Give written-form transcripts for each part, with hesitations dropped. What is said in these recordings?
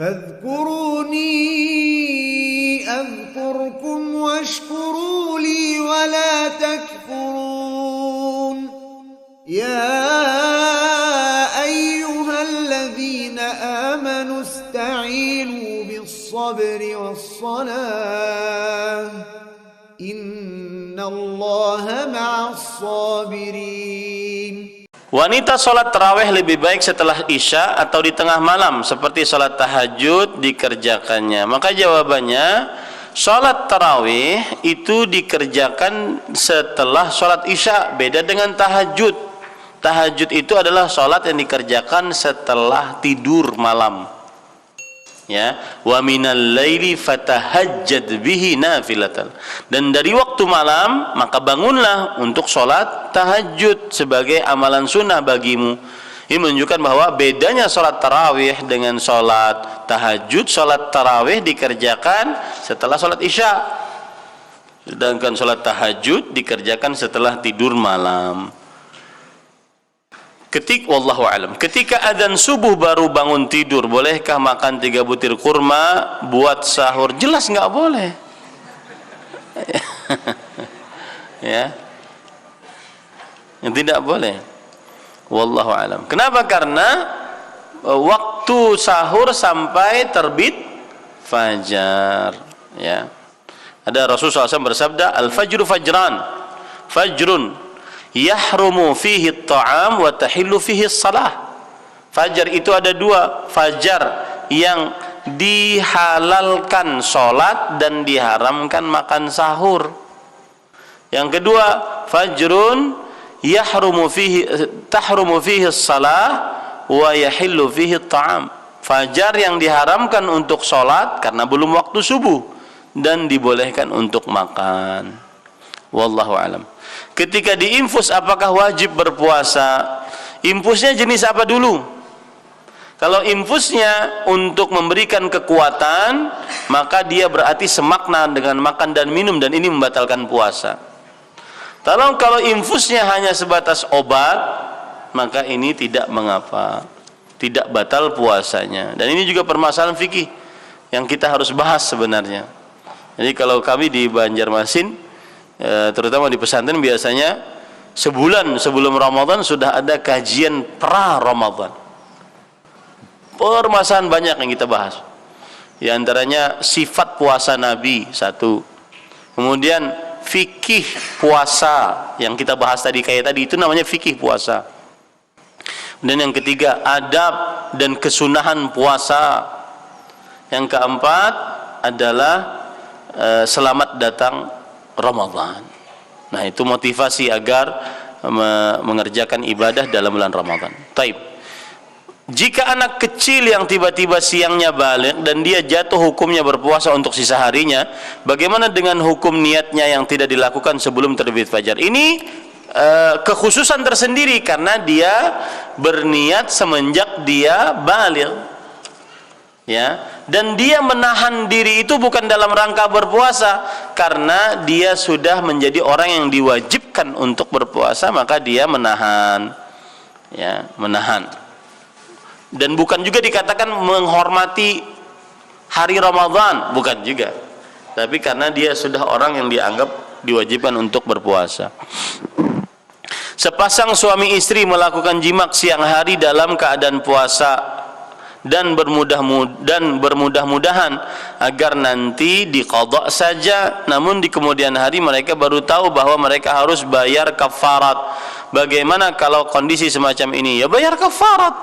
فاذكروني أذكركم واشكروا لي ولا تكفرون يا أيها الذين آمنوا استعينوا بالصبر والصلاة إن الله مع الصابرين. Wanita sholat tarawih lebih baik setelah isya atau di tengah malam seperti sholat tahajud dikerjakannya. Maka jawabannya, sholat tarawih itu dikerjakan setelah sholat isya, beda dengan tahajud. Tahajud itu adalah sholat yang dikerjakan setelah tidur malam. Ya, wa minal laili fatahajjad bihi nafilatan. Dan dari waktu malam maka bangunlah untuk sholat tahajud sebagai amalan sunnah bagimu. Ini menunjukkan bahwa bedanya sholat tarawih dengan sholat tahajud. Sholat tarawih dikerjakan setelah sholat isya, sedangkan sholat tahajud dikerjakan setelah tidur malam. Wallahu alam. Ketika adzan subuh baru bangun tidur, bolehkah makan 3 butir kurma buat sahur? Jelas nggak boleh. Ya, yang tidak boleh. Wallahu alam. Kenapa? Karena waktu sahur sampai terbit fajar. Ya, ada Rasulullah SAW bersabda, al-fajru fajran, fajrun yahrumu fihi at-ta'am wa tahillu fihi as-salah. Fajar itu ada 2, fajar yang dihalalkan sholat dan diharamkan makan sahur. Yang kedua, fajrun tahrumu fihi as-salah wa yahillu fihi at-ta'am. Fajar yang diharamkan untuk sholat karena belum waktu subuh dan dibolehkan untuk makan. Wallahu alam. Ketika diinfus apakah wajib berpuasa? Infusnya jenis apa dulu? Kalau infusnya untuk memberikan kekuatan, maka dia berarti semakna dengan makan dan minum, dan ini membatalkan puasa. Kalau infusnya hanya sebatas obat, maka ini tidak mengapa, tidak batal puasanya. Dan ini juga permasalahan fikih yang kita harus bahas sebenarnya. Jadi kalau kami di Banjarmasin, terutama di pesantren, biasanya sebulan sebelum Ramadan sudah ada kajian pra-Ramadan. Permasalahan banyak yang kita bahas. Di antaranya sifat puasa Nabi, 1. Kemudian fikih puasa yang kita bahas tadi, kayak tadi itu namanya fikih puasa. Dan yang ketiga, adab dan kesunahan puasa. Yang keempat adalah selamat datang Ramadan. Nah, itu motivasi agar mengerjakan ibadah dalam bulan Ramadan. Taib. Jika anak kecil yang tiba-tiba siangnya balik dan dia jatuh hukumnya berpuasa untuk sisa harinya, bagaimana dengan hukum niatnya yang tidak dilakukan sebelum terbit fajar? Ini kekhususan tersendiri karena dia berniat semenjak dia balik. Ya, dan dia menahan diri itu bukan dalam rangka berpuasa, karena dia sudah menjadi orang yang diwajibkan untuk berpuasa, maka dia menahan. Ya, menahan. Dan bukan juga dikatakan menghormati hari Ramadan, bukan juga. Tapi karena dia sudah orang yang dianggap diwajibkan untuk berpuasa. Sepasang suami istri melakukan jimak siang hari dalam keadaan puasa dan bermudah-mudahan agar nanti diqadha saja, namun di kemudian hari mereka baru tahu bahwa mereka harus bayar kafarat. Bagaimana kalau kondisi semacam ini? Ya bayar kafarat.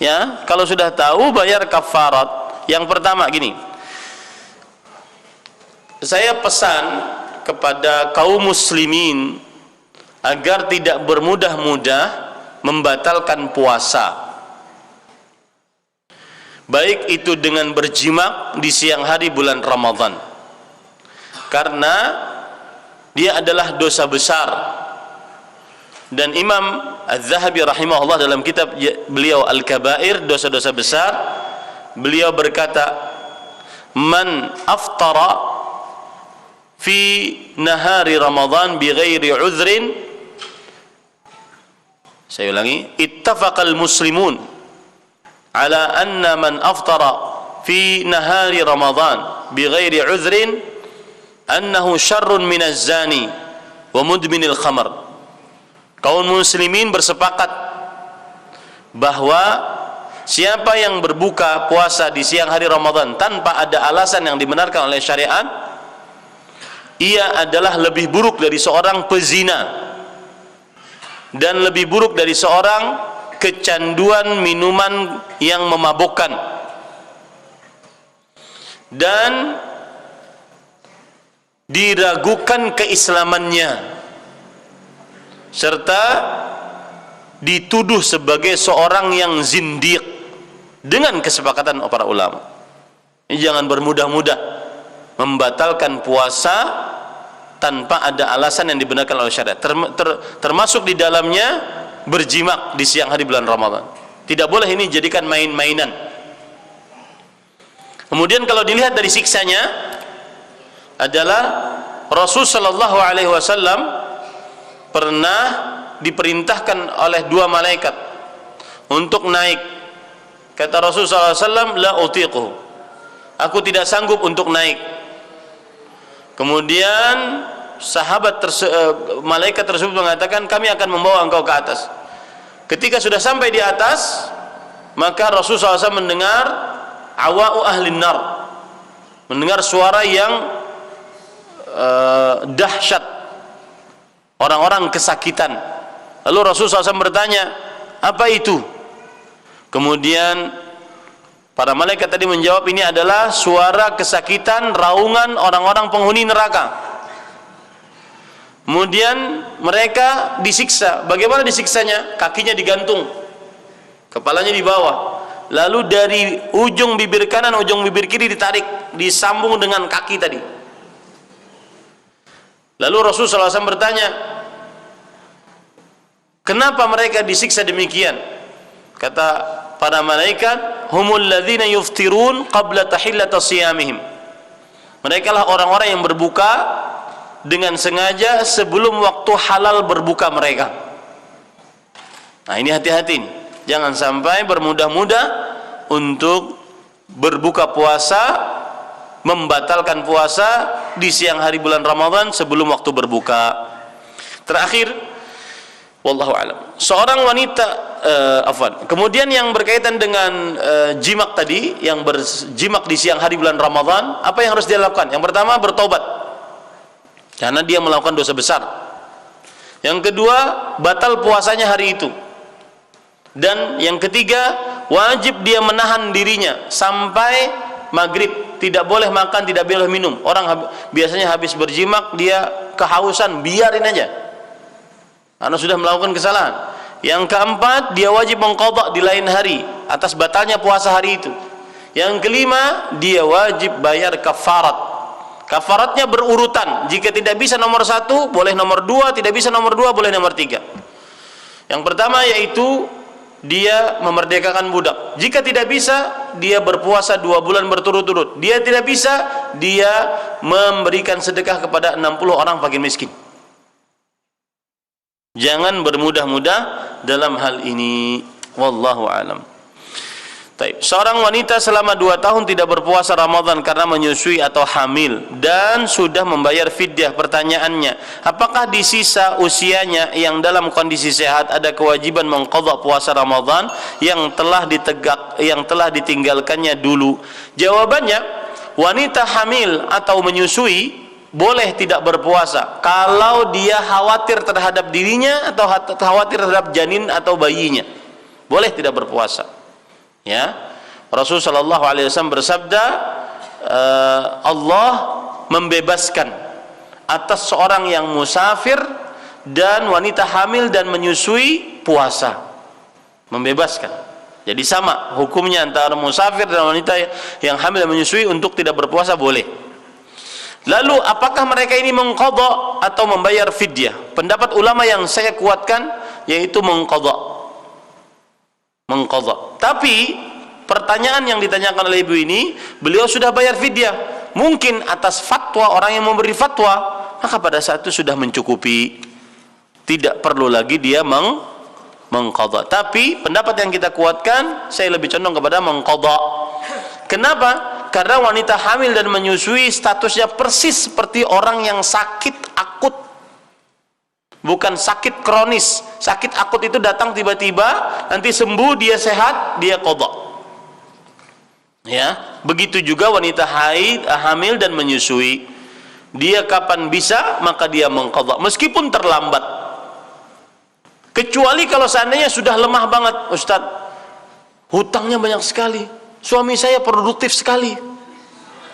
Ya, kalau sudah tahu bayar kafarat. Yang pertama gini, saya pesan kepada kaum muslimin agar tidak bermudah-mudah membatalkan puasa, baik itu dengan berjimak di siang hari bulan Ramadan, karena dia adalah dosa besar. Dan Imam Az-Zahabi rahimahullah dalam kitab beliau Al-Kabair, dosa-dosa besar, beliau berkata, man aftara fi nahari Ramadan bighairi udhrin, saya ulangi, ittafaqal muslimun ala anna man aftara fi nahari Ramadan bighairi uzrin annahu syarrun minaz zani wa mudminil khamar. Kaum muslimin bersepakat bahwa siapa yang berbuka puasa di siang hari Ramadan tanpa ada alasan yang dibenarkan oleh syariat, ia adalah lebih buruk dari seorang pezina dan lebih buruk dari seorang kecanduan minuman yang memabukkan, dan diragukan keislamannya serta dituduh sebagai seorang yang zindiq dengan kesepakatan para ulama. Jangan bermudah-mudah membatalkan puasa tanpa ada alasan yang dibenarkan oleh syariat, termasuk di dalamnya berjimak di siang hari bulan Ramadan. Tidak boleh ini jadikan main-mainan. Kemudian kalau dilihat dari siksanya adalah Rasul sallallahu alaihi wasallam pernah diperintahkan oleh dua malaikat untuk naik. Kata Rasul sallallahu alaihi wasallam, la utiquhu, aku tidak sanggup untuk naik. Kemudian malaikat tersebut mengatakan, kami akan membawa engkau ke atas. Ketika sudah sampai di atas, maka Rasulullah SAW mendengar awa'u ahlin nar, mendengar suara yang dahsyat, orang-orang kesakitan. Lalu Rasulullah SAW bertanya, apa itu? Kemudian para malaikat tadi menjawab, ini adalah suara kesakitan, raungan orang-orang penghuni neraka. Kemudian mereka disiksa. Bagaimana disiksanya? Kakinya digantung, kepalanya di bawah, lalu dari ujung bibir kanan ujung bibir kiri ditarik, disambung dengan kaki tadi. Lalu Rasulullah SAW bertanya, kenapa mereka disiksa demikian? Kata para malaikat, humul ladzina yuftirun qabla tahillata siyamihim, mereka lah orang-orang yang berbuka dengan sengaja sebelum waktu halal berbuka mereka. Nah, ini hati-hati nih. Jangan sampai bermudah-mudah untuk berbuka puasa, membatalkan puasa di siang hari bulan Ramadan sebelum waktu berbuka. Terakhir, wallahu alam, seorang wanita kemudian yang berkaitan dengan jimak tadi, yang berjimak di siang hari bulan Ramadan, apa yang harus dia lakukan? Yang pertama, bertobat karena dia melakukan dosa besar. Yang kedua, batal puasanya hari itu. Dan yang ketiga, wajib dia menahan dirinya sampai maghrib, tidak boleh makan, tidak boleh minum. Orang biasanya habis berjimak dia kehausan, biarin aja karena sudah melakukan kesalahan. Yang keempat, dia wajib mengqadha di lain hari atas batalnya puasa hari itu. Yang kelima, dia wajib bayar kafarat. Kafaratnya berurutan. Jika tidak bisa nomor 1, boleh nomor 2. Tidak bisa nomor 2, boleh nomor 3. Yang pertama yaitu dia memerdekakan budak. Jika tidak bisa, dia berpuasa 2 bulan berturut-turut. Dia tidak bisa, dia memberikan sedekah kepada 60 orang fakir miskin. Jangan bermudah-mudah dalam hal ini. Wallahu alam. Taib. Seorang wanita selama 2 tahun tidak berpuasa Ramadan karena menyusui atau hamil dan sudah membayar fidyah. Pertanyaannya, apakah di sisa usianya yang dalam kondisi sehat ada kewajiban mengqadha puasa Ramadan yang telah ditinggalkannya dulu? Jawabannya, wanita hamil atau menyusui boleh tidak berpuasa kalau dia khawatir terhadap dirinya atau khawatir terhadap janin atau bayinya. Boleh tidak berpuasa. Ya, Rasul sallallahu alaihi wasallam bersabda, Allah membebaskan atas seorang yang musafir dan wanita hamil dan menyusui puasa. Membebaskan. Jadi sama hukumnya antara musafir dan wanita yang hamil dan menyusui untuk tidak berpuasa boleh. Lalu apakah mereka ini mengqadha atau membayar fidyah? Pendapat ulama yang saya kuatkan yaitu mengqadha. Tapi pertanyaan yang ditanyakan oleh ibu ini, beliau sudah bayar fidyah, mungkin atas fatwa orang yang memberi fatwa, maka pada saat itu sudah mencukupi, tidak perlu lagi dia mengqadha. Tapi pendapat yang kita kuatkan, saya lebih condong kepada mengqadha. Kenapa? Karena wanita hamil dan menyusui statusnya persis seperti orang yang sakit akut. Bukan sakit kronis. Sakit akut itu datang tiba-tiba, nanti sembuh, dia sehat, dia qadha. Ya, begitu juga wanita haid, hamil dan menyusui. Dia kapan bisa, maka dia mengqadha meskipun terlambat. Kecuali kalau seandainya sudah lemah banget, Ustaz. Hutangnya banyak sekali. Suami saya produktif sekali.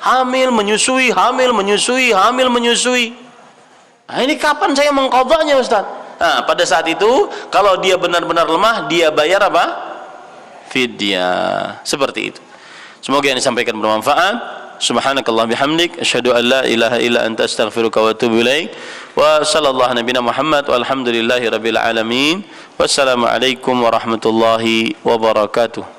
Hamil, menyusui, hamil, menyusui, hamil, menyusui. Nah, ini kapan saya mengqadhanya, Ustaz? Nah, pada saat itu kalau dia benar-benar lemah, dia bayar apa? Fidyah. Seperti itu. Semoga yang disampaikan bermanfaat. Subhanakallah bihamdik, asyhadu an la ilaha illa anta astaghfiruka wa atubu ilaik. Wa sallallahu nabiyana Muhammad walhamdulillahi rabbil alamin. Wassalamu alaikum warahmatullahi wabarakatuh.